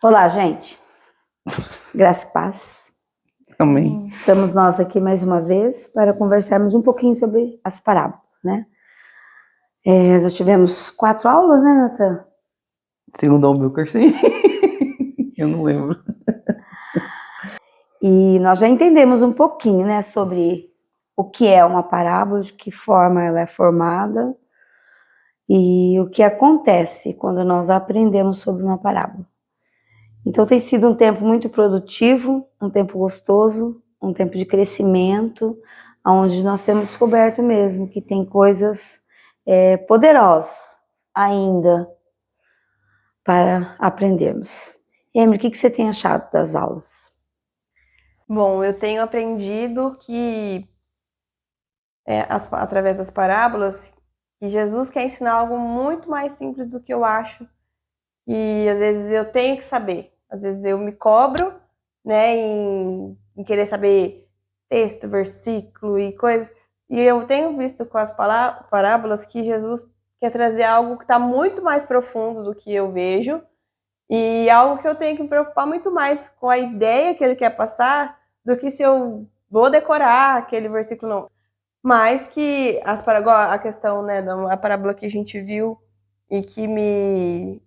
Olá, gente. Graça e paz. Amém. Estamos nós aqui mais uma vez para conversarmos um pouquinho sobre as parábolas, né? Nós tivemos 4 aulas, né, Natan? Segundo o meu sim. Eu não lembro. E nós já entendemos um pouquinho, né, sobre o que é uma parábola, de que forma ela é formada e o que acontece quando nós aprendemos sobre uma parábola. Então tem sido um tempo muito produtivo, um tempo gostoso, um tempo de crescimento, onde nós temos descoberto mesmo que tem coisas poderosas ainda para aprendermos. Emily, o que você tem achado das aulas? Bom, eu tenho aprendido que, através das parábolas, que Jesus quer ensinar algo muito mais simples do que eu acho que às vezes eu tenho que saber. Às vezes eu me cobro, né, em querer saber texto, versículo e coisas. E eu tenho visto com as parábolas que Jesus quer trazer algo que está muito mais profundo do que eu vejo e algo que eu tenho que me preocupar muito mais com a ideia que ele quer passar do que se eu vou decorar aquele versículo, não. Mas que a questão, né, da parábola que a gente viu e que me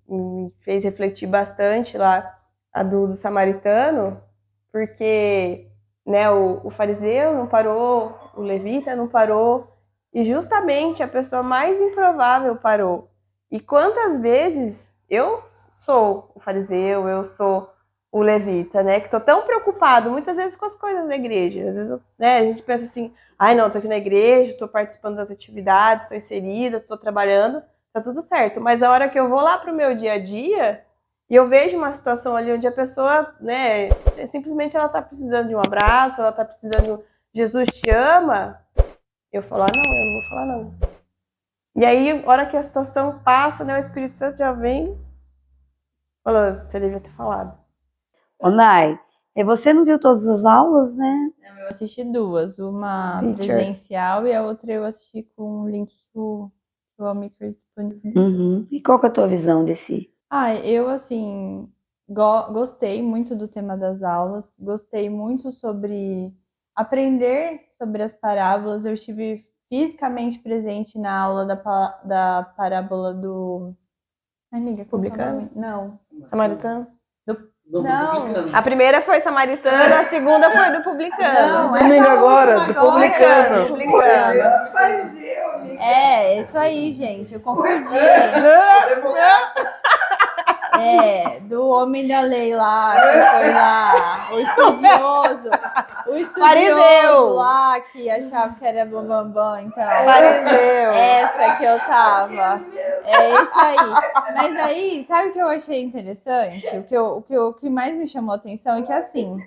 fez refletir bastante lá, a do samaritano, porque, né, o fariseu não parou, o levita não parou, e justamente a pessoa mais improvável parou. E quantas vezes eu sou o fariseu, eu sou o levita, né, que tô tão preocupado muitas vezes com as coisas da igreja. Às vezes, né, a gente pensa assim, ai não, tô aqui na igreja, tô participando das atividades, tô inserida, tô trabalhando, tá tudo certo. Mas a hora que eu vou lá pro meu dia a dia e eu vejo uma situação ali onde a pessoa, né, simplesmente ela tá precisando de um abraço, ela tá precisando de um Jesus te ama, eu falo, não, eu não vou falar não. E aí, a hora que a situação passa, né, o Espírito Santo já vem falando, você devia ter falado. Ô, Nai, você não viu todas as aulas, né? Eu assisti 2, uma Teacher. presencial e a outra eu assisti com um link que o Almicro disponibilizou. E qual que é a tua visão desse? Eu, assim, gostei muito do tema das aulas, gostei muito sobre aprender sobre as parábolas. Eu estive fisicamente presente na aula da parábola do... Amiga, como que é o Publicano? nome? Não. Samaritano? Não. A primeira foi samaritano, a segunda foi do publicano. Não, Domingo essa agora, última do agora publicano. é do publicano. É, isso aí, gente, eu confundi. Do homem da lei lá, que foi lá, o estudioso Fariseu. lá, que achava que era bambambam, então. Fariseu. Essa que eu tava. É isso aí. Mas aí, sabe o que eu achei interessante? O que mais me chamou a atenção é que, assim,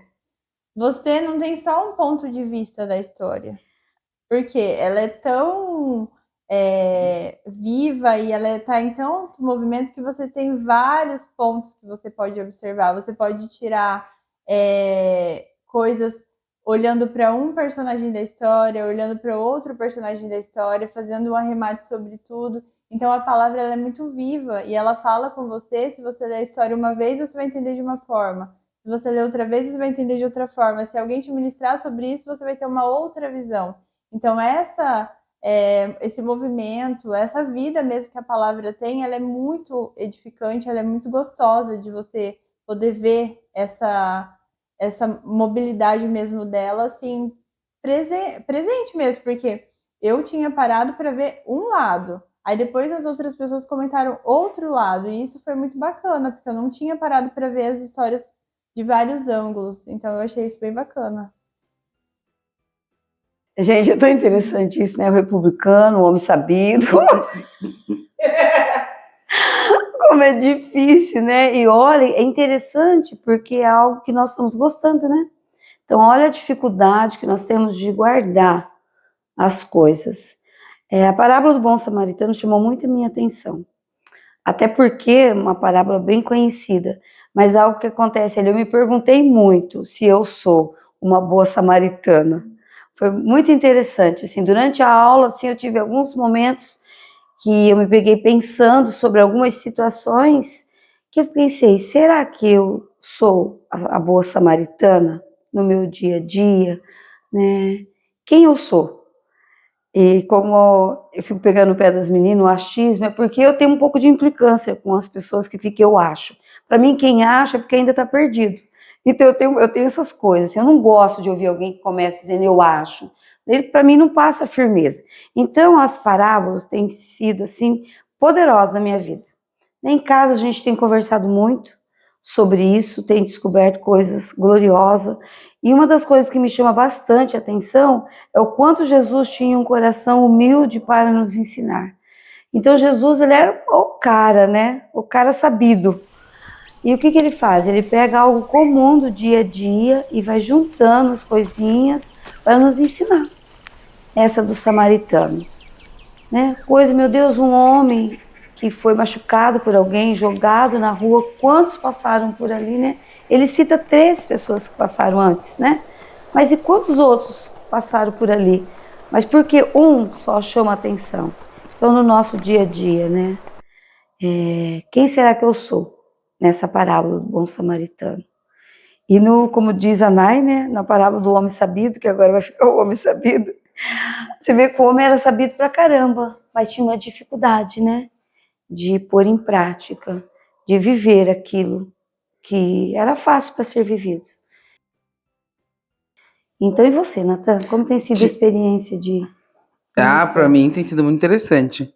você não tem só um ponto de vista da história. Porque ela é tão viva e ela está em tanto movimento que você tem vários pontos que você pode observar. Você pode tirar coisas olhando para um personagem da história, olhando para outro personagem da história, fazendo um arremate sobre tudo. Então a palavra ela é muito viva e ela fala com você. Se você ler a história uma vez, você vai entender de uma forma. Se você ler outra vez, você vai entender de outra forma. Se alguém te ministrar sobre isso, você vai ter uma outra visão. Então esse movimento, essa vida mesmo que a palavra tem, ela é muito edificante, ela é muito gostosa de você poder ver essa mobilidade mesmo dela, assim, presente mesmo, porque eu tinha parado para ver um lado, aí depois as outras pessoas comentaram outro lado, e isso foi muito bacana, porque eu não tinha parado para ver as histórias de vários ângulos, então eu achei isso bem bacana. Gente, é tão interessante isso, né? O republicano, o homem sabido. Como é difícil, né? E olha, é interessante porque é algo que nós estamos gostando, né? Então, olha a dificuldade que nós temos de guardar as coisas. A parábola do bom samaritano chamou muito a minha atenção. Até porque é uma parábola bem conhecida. Mas algo que acontece ali, eu me perguntei muito se eu sou uma boa samaritana. Foi muito interessante, assim, durante a aula, assim, eu tive alguns momentos que eu me peguei pensando sobre algumas situações que eu pensei, será que eu sou a boa samaritana no meu dia a dia, né? Quem eu sou? E como eu fico pegando o pé das meninas, o achismo é porque eu tenho um pouco de implicância com as pessoas que ficam eu acho. Para mim, quem acha é porque ainda está perdido. Então eu tenho essas coisas. Assim, eu não gosto de ouvir alguém que começa dizendo eu acho. Ele para mim não passa firmeza. Então as parábolas têm sido assim poderosas na minha vida. Em casa a gente tem conversado muito sobre isso, tem descoberto coisas gloriosas. E uma das coisas que me chama bastante a atenção é o quanto Jesus tinha um coração humilde para nos ensinar. Então Jesus, ele era o cara, né? O cara sabido. E o que ele faz? Ele pega algo comum do dia a dia e vai juntando as coisinhas para nos ensinar. Essa do samaritano, né? Coisa, meu Deus, um homem que foi machucado por alguém, jogado na rua, quantos passaram por ali, né? Ele cita 3 pessoas que passaram antes, né? Mas e quantos outros passaram por ali? Mas porque um só chama atenção. Então, no nosso dia a dia, né? Quem será que eu sou? Nessa parábola do bom samaritano. E como diz a Nai, né? Na parábola do homem sabido, que agora vai ficar o homem sabido, você vê que o homem era sabido pra caramba, mas tinha uma dificuldade, né? De pôr em prática, de viver aquilo que era fácil para ser vivido. Então, e você, Natan? Como tem sido a experiência de... Para mim tem sido muito interessante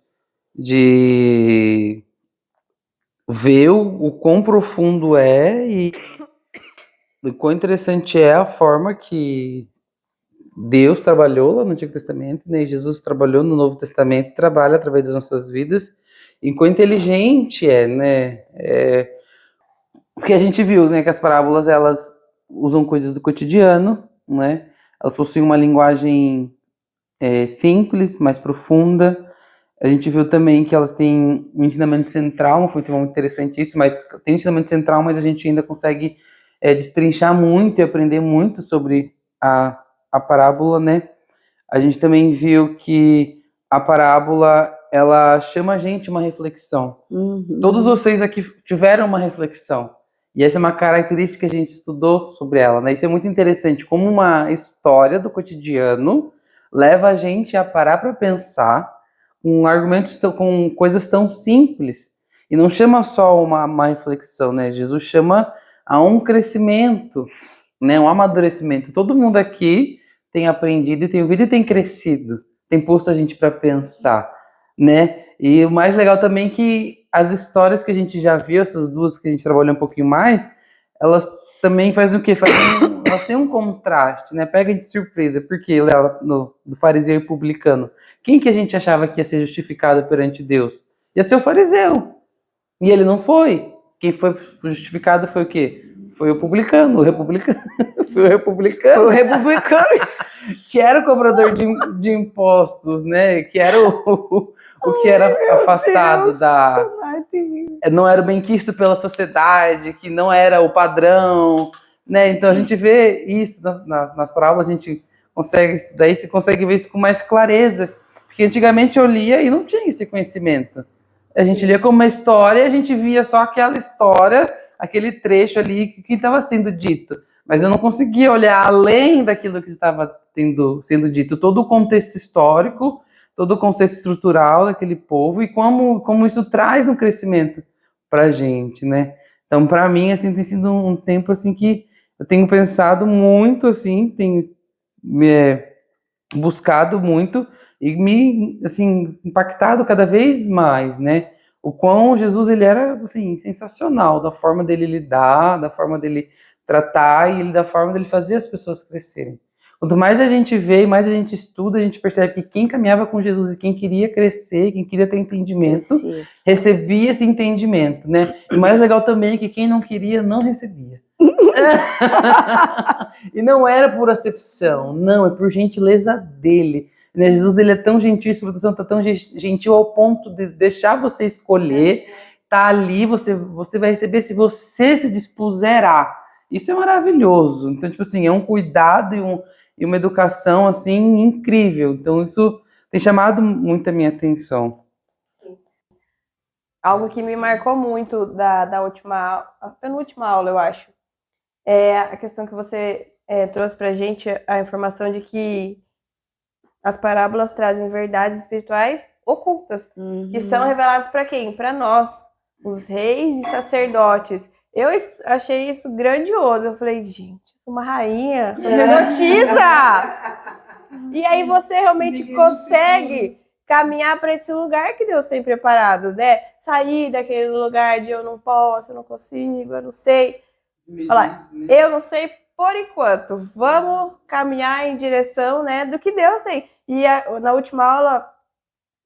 de ver o quão profundo é e o quão interessante é a forma que Deus trabalhou lá no Antigo Testamento, né? Jesus trabalhou no Novo Testamento, trabalha através das nossas vidas, e quão inteligente né? Porque a gente viu, né, que as parábolas, elas usam coisas do cotidiano, né? Elas possuem uma linguagem simples, mais profunda. A gente viu também que elas têm um ensinamento central, foi muito interessante isso, mas tem um ensinamento central, mas a gente ainda consegue destrinchar muito e aprender muito sobre a parábola, né? A gente também viu que a parábola, ela chama a gente uma reflexão. Uhum. Todos vocês aqui tiveram uma reflexão. E essa é uma característica que a gente estudou sobre ela, né? Isso é muito interessante, como uma história do cotidiano leva a gente a parar para pensar com argumentos, com coisas tão simples. E não chama só uma reflexão, né? Jesus chama a um crescimento, né? Um amadurecimento. Todo mundo aqui tem aprendido e tem ouvido e tem crescido. Tem posto a gente para pensar, né? E o mais legal também é que as histórias que a gente já viu, essas duas que a gente trabalhou um pouquinho mais, elas também fazem o quê? Elas têm um contraste, né? Pega de surpresa, porque do fariseu e publicano, quem que a gente achava que ia ser justificado perante Deus? Ia ser o fariseu. E ele não foi. Quem foi justificado foi o quê? Foi o publicano, o republicano. Foi o republicano. O republicano. Que era o cobrador de impostos, né? Que era o que era afastado Deus, da... Não era bem quisto pela sociedade, que não era o padrão, né? Então a gente vê isso nas parábolas, a gente consegue estudar isso e consegue ver isso com mais clareza. Porque antigamente eu lia e não tinha esse conhecimento. A gente lia como uma história e a gente via só aquela história, aquele trecho ali que estava sendo dito. Mas eu não conseguia olhar além daquilo que estava sendo dito, todo o contexto histórico, todo o conceito estrutural daquele povo e como isso traz um crescimento para a gente, né? Então, para mim, assim, tem sido um tempo assim que eu tenho pensado muito, assim, tenho buscado muito e me, assim, impactado cada vez mais, né? O quão Jesus, ele era, assim, sensacional, da forma dele lidar, da forma dele tratar e da forma dele fazer as pessoas crescerem. Quanto mais a gente vê, mais a gente estuda, a gente percebe que quem caminhava com Jesus e quem queria crescer, quem queria ter entendimento, recebia esse entendimento, né? E o mais legal também é que quem não queria, não recebia. E não era por acepção, não, é por gentileza dele. Né? Jesus, ele é tão gentil, a Espírito Santo é tão gentil ao ponto de deixar você escolher, tá ali, você vai receber se você se dispuser a. Isso é maravilhoso. Então, tipo assim, é um cuidado e uma educação, assim, incrível. Então, isso tem chamado muito a minha atenção. algo que me marcou muito da penúltima aula, eu acho, é a questão que você trouxe pra gente, a informação de que as parábolas trazem verdades espirituais ocultas, que são reveladas para quem? Para nós, os reis e sacerdotes. Eu achei isso grandioso. Eu falei, gente, uma rainha sacerdotisa! E aí você realmente consegue caminhar para esse lugar que Deus tem preparado, né? Sair daquele lugar de eu não posso, eu não consigo, eu não sei. Falar, eu não sei por enquanto. Vamos caminhar em direção, né, do que Deus tem. E na última aula,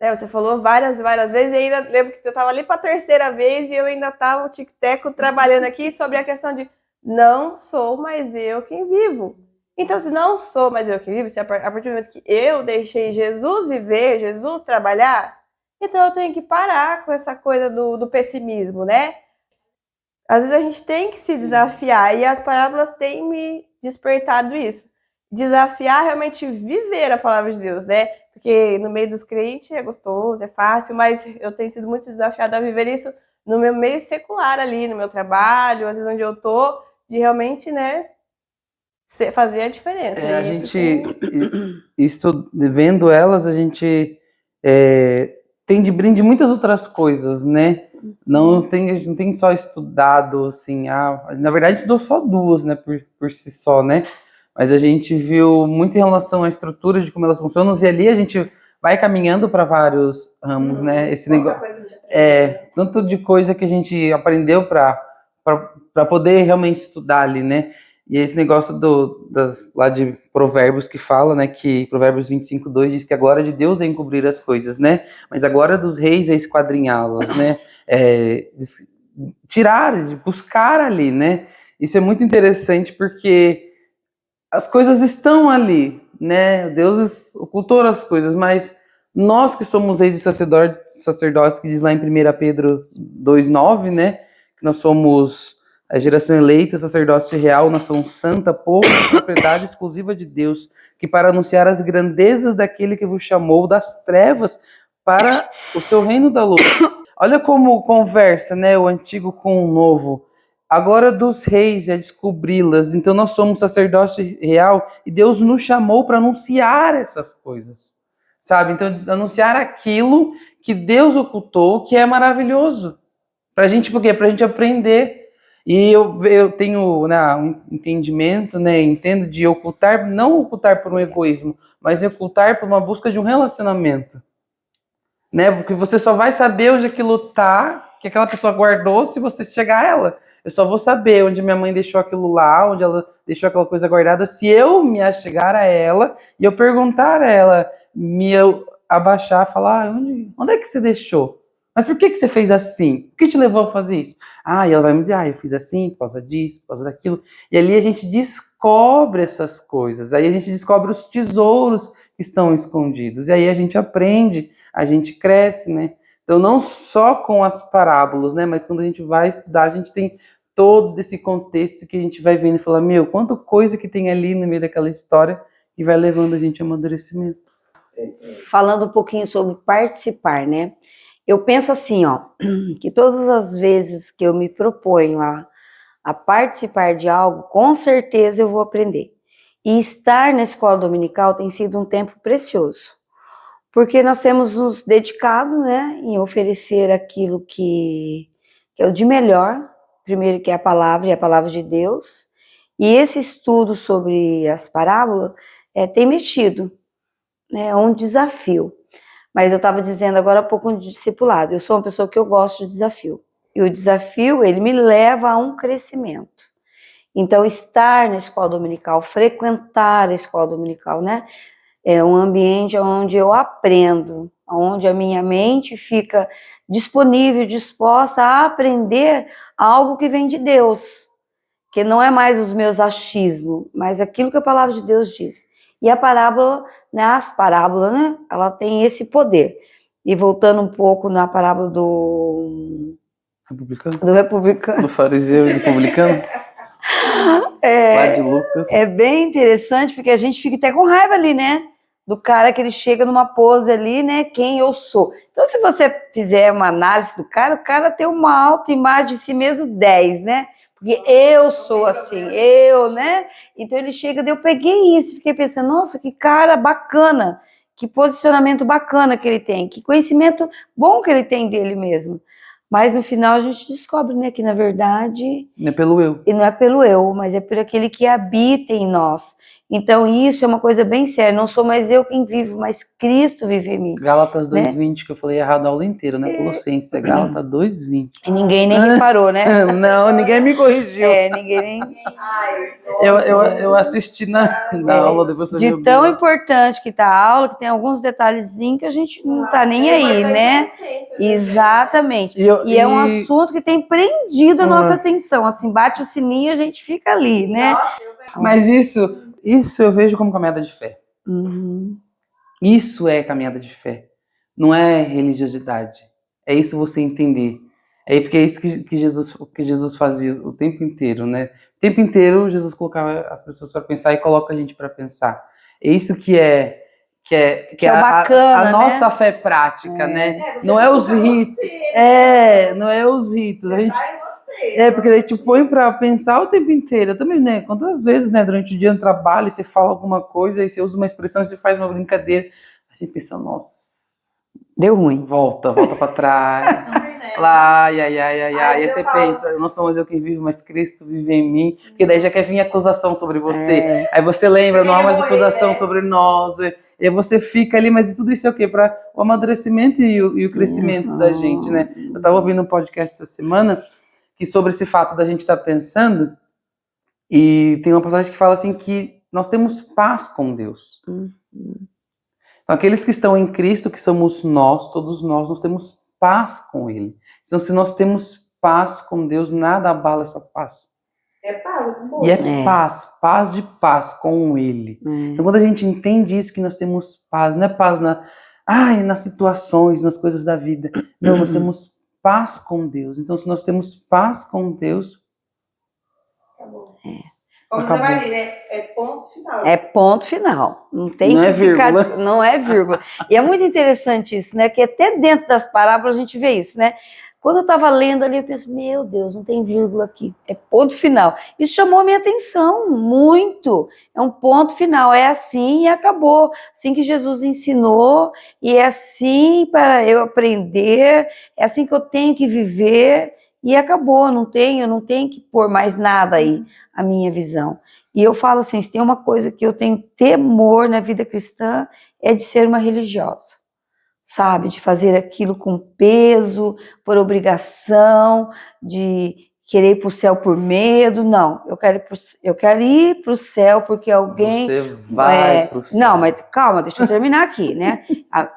você falou várias vezes, e ainda lembro que eu estava ali para a terceira vez e eu ainda estava o tic-teco trabalhando aqui sobre a questão de não sou mais eu quem vivo. Então, se não sou mais eu quem vivo, se a partir do momento que eu deixei Jesus viver, Jesus trabalhar, então eu tenho que parar com essa coisa do pessimismo, né? Às vezes a gente tem que se desafiar, e as parábolas têm me despertado isso. Desafiar realmente viver a palavra de Deus, né? Porque no meio dos crentes é gostoso, é fácil, mas eu tenho sido muito desafiada a viver isso no meu meio secular ali, no meu trabalho, às vezes onde eu tô, de realmente, né, fazer a diferença. A gente, vendo elas, a gente tem de brinde muitas outras coisas, né? A gente não tem só estudado, assim, na verdade estudou só duas, né, por si só, né? Mas a gente viu muito em relação à estrutura de como elas funcionam, e ali a gente vai caminhando para vários ramos, né? Esse negócio tanto de coisa que a gente aprendeu para poder realmente estudar ali, né? E esse negócio lá de Provérbios que fala, né, que Provérbios 25:2 diz que a glória de Deus é encobrir as coisas, né? Mas a glória dos reis é esquadrinhá-las, né? Tirar, de buscar ali, né? Isso é muito interessante porque as coisas estão ali, né? Deus ocultou as coisas, mas nós que somos reis e sacerdotes, que diz lá em 1 Pedro 2:9, né? Que nós somos a geração eleita, sacerdócio real, nação santa, povo de propriedade exclusiva de Deus, que para anunciar as grandezas daquele que vos chamou das trevas para o seu reino da luz. Olha como conversa, né, o antigo com o novo. A glória dos reis é descobri-las. Então nós somos sacerdócio real e Deus nos chamou para anunciar essas coisas, sabe? Então anunciar aquilo que Deus ocultou, que é maravilhoso. Pra gente, por quê? Pra gente aprender. E eu tenho, né, um entendimento, né, entendo de ocultar, não ocultar por um egoísmo, mas ocultar por uma busca de um relacionamento. Né? Porque você só vai saber onde aquilo tá, que aquela pessoa guardou, se você chegar a ela. Eu só vou saber onde minha mãe deixou aquilo lá, onde ela deixou aquela coisa guardada, se eu me achegar a ela e eu perguntar a ela, eu abaixar, falar, onde é que você deixou? Mas por que você fez assim? O que te levou a fazer isso? E ela vai me dizer, eu fiz assim, por causa disso, por causa daquilo. E ali a gente descobre essas coisas, aí a gente descobre os tesouros que estão escondidos, e aí a gente aprende, a gente cresce, né? Então não só com as parábolas, né? Mas quando a gente vai estudar, a gente tem todo esse contexto que a gente vai vendo e fala, quanta coisa que tem ali no meio daquela história e vai levando a gente a amadurecimento. Falando um pouquinho sobre participar, né? Eu penso assim, que todas as vezes que eu me proponho a participar de algo, com certeza eu vou aprender. E estar na escola dominical tem sido um tempo precioso, porque nós temos nos dedicado, né, em oferecer aquilo que é o de melhor, primeiro que é a palavra, e a palavra de Deus, e esse estudo sobre as parábolas tem mexido, né, é um desafio. Mas eu estava dizendo agora há pouco de discipulado, eu sou uma pessoa que eu gosto de desafio, e o desafio, ele me leva a um crescimento. Então, estar na escola dominical, frequentar a escola dominical, né, é um ambiente onde eu aprendo, onde a minha mente fica disponível, disposta a aprender algo que vem de Deus, que não é mais os meus achismos, mas aquilo que a palavra de Deus diz. E a parábola, né, as parábolas, né, ela tem esse poder. E voltando um pouco na parábola do republicano. Do fariseu e do publicano. Lá de Lucas. É bem interessante, porque a gente fica até com raiva ali, né? do cara que ele chega numa pose ali, né? Quem eu sou. Então, se você fizer uma análise do cara, o cara tem uma autoimagem de si mesmo 10, né? Porque eu sou assim, eu, né? Então ele chega, daí eu peguei isso, fiquei pensando, nossa, que cara bacana, que posicionamento bacana que ele tem, que conhecimento bom que ele tem dele mesmo. Mas no final a gente descobre, né, que na verdade... Não é pelo eu. E não é pelo eu, mas é por aquele que habita em nós. Então isso é uma coisa bem séria, não sou mais eu quem vivo, mas Cristo vive em mim. Gálatas né? 2:20, que eu falei errado a aula inteira, né? Colossenses, é Gálatas 2:20. E ninguém nem reparou, né? Não, ninguém me corrigiu. Ninguém nem... Eu assisti na aula, depois eu De tão importante que tá a aula, que tem alguns detalhezinhos que a gente não tá nem aí, né? Exatamente. E é um assunto que tem prendido a nossa atenção. Assim, bate o sininho e a gente fica ali, né? Mas isso eu vejo como caminhada de fé. Uhum. Isso é caminhada de fé. Não é religiosidade. É isso você entender. Porque é isso que Jesus fazia o tempo inteiro, né? O tempo inteiro Jesus colocava as pessoas para pensar e coloca a gente para pensar. É isso que é bacana, a nossa né? fé prática, né? Não é os ritos. Não é os ritos. A gente porque daí te põe pra pensar o tempo inteiro. Eu também, né? Quantas vezes, né, durante o dia no trabalho, você fala alguma coisa, aí você usa uma expressão, você faz uma brincadeira, aí você pensa, nossa, deu ruim. Volta pra trás. Lá, ai. Aí você pensa, não sou mais eu quem vivo, mas Cristo vive em mim. Porque daí já quer vir acusação sobre você. Aí você lembra, não há mais acusação sobre nós. E aí você fica ali, mas tudo isso é o quê? Para o amadurecimento e o crescimento da gente, né? Eu tava ouvindo um podcast essa semana que sobre esse fato da gente estar pensando, e tem uma passagem que fala assim que nós temos paz com Deus. Então, aqueles que estão em Cristo, que somos nós, todos nós temos paz com Ele. Então, se nós temos paz com Deus, nada abala essa paz. É paz, E é paz de paz com Ele. Então, quando a gente entende isso, que nós temos paz, não é paz nas situações, nas coisas da vida. Não, nós temos paz com Deus. Então, se nós temos paz com Deus... Acabou. Como diz a Marli, né? É ponto final. É ponto final. Não tem não que é ficar... vírgula. Não é vírgula. E é muito interessante isso, né? Que até dentro das parábolas a gente vê isso, né? Quando eu estava lendo ali, eu penso, meu Deus, não tem vírgula aqui. É ponto final. Isso chamou a minha atenção muito. É um ponto final. É assim e acabou. Assim que Jesus ensinou. E é assim para eu aprender. É assim que eu tenho que viver. E acabou. Eu não tenho que pôr mais nada aí, a minha visão. E eu falo assim, se tem uma coisa que eu tenho temor na vida cristã, é de ser uma religiosa. Sabe, de fazer aquilo com peso, por obrigação, de querer ir para o céu por medo. Não, eu quero ir para o céu porque alguém... Você vai para o céu. Não, mas calma, deixa eu terminar aqui, né?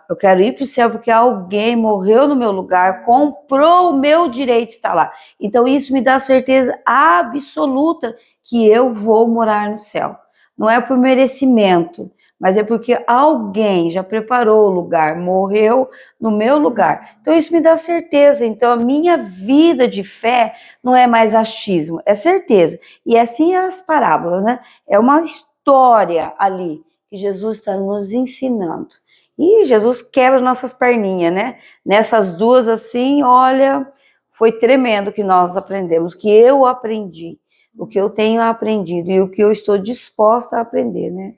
Eu quero ir para o céu porque alguém morreu no meu lugar, comprou o meu direito de estar lá. Então isso me dá certeza absoluta que eu vou morar no céu. Não é por merecimento, mas é porque alguém já preparou o lugar, morreu no meu lugar. Então isso me dá certeza. Então a minha vida de fé não é mais achismo, é certeza. E assim as parábolas, né? É uma história ali que Jesus está nos ensinando. E Jesus quebra nossas perninhas, né? Nessas duas assim, olha, foi tremendo que nós aprendemos, que eu aprendi, o que eu tenho aprendido e o que eu estou disposta a aprender, né?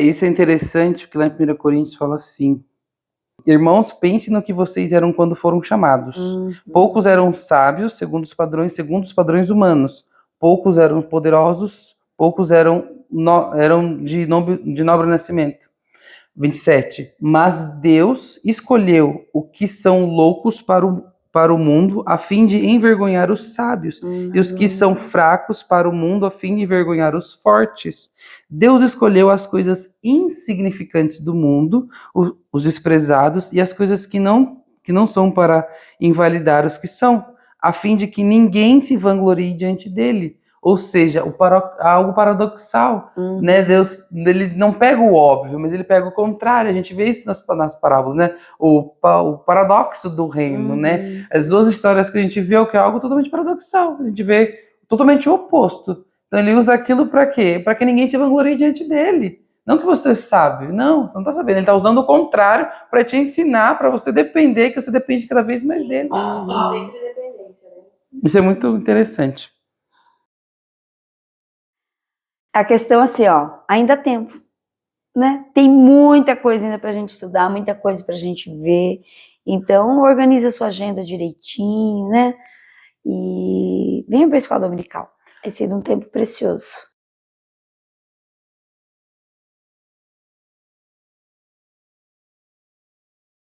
Isso é interessante, porque lá em 1 Coríntios fala assim: irmãos, pensem no que vocês eram quando foram chamados. Poucos eram sábios, segundo os padrões humanos. Poucos eram poderosos, poucos eram de nobre nascimento. 27. Mas Deus escolheu o que são loucos para o mundo, a fim de envergonhar os sábios, e os que são fracos para o mundo, a fim de envergonhar os fortes. Deus escolheu as coisas insignificantes do mundo, os desprezados, e as coisas que não são, para invalidar os que são, a fim de que ninguém se vanglorie diante dele. Ou seja, algo paradoxal, né? Deus, ele não pega o óbvio, mas ele pega o contrário. A gente vê isso nas parábolas, né? O paradoxo do reino, né? As duas histórias que a gente vê é algo totalmente paradoxal. A gente vê totalmente o oposto. Então ele usa aquilo para quê? Para que ninguém se vanglorie diante dele. Não que você sabe, não, você não está sabendo. Ele está usando o contrário para te ensinar, para você depender, que você depende cada vez mais dele. Sempre dependência, né? Isso é muito interessante. A questão assim, ó, ainda há tempo, né? Tem muita coisa ainda pra gente estudar, muita coisa pra gente ver. Então, organiza a sua agenda direitinho, né? E venha para a escola dominical. Tem sido um tempo precioso.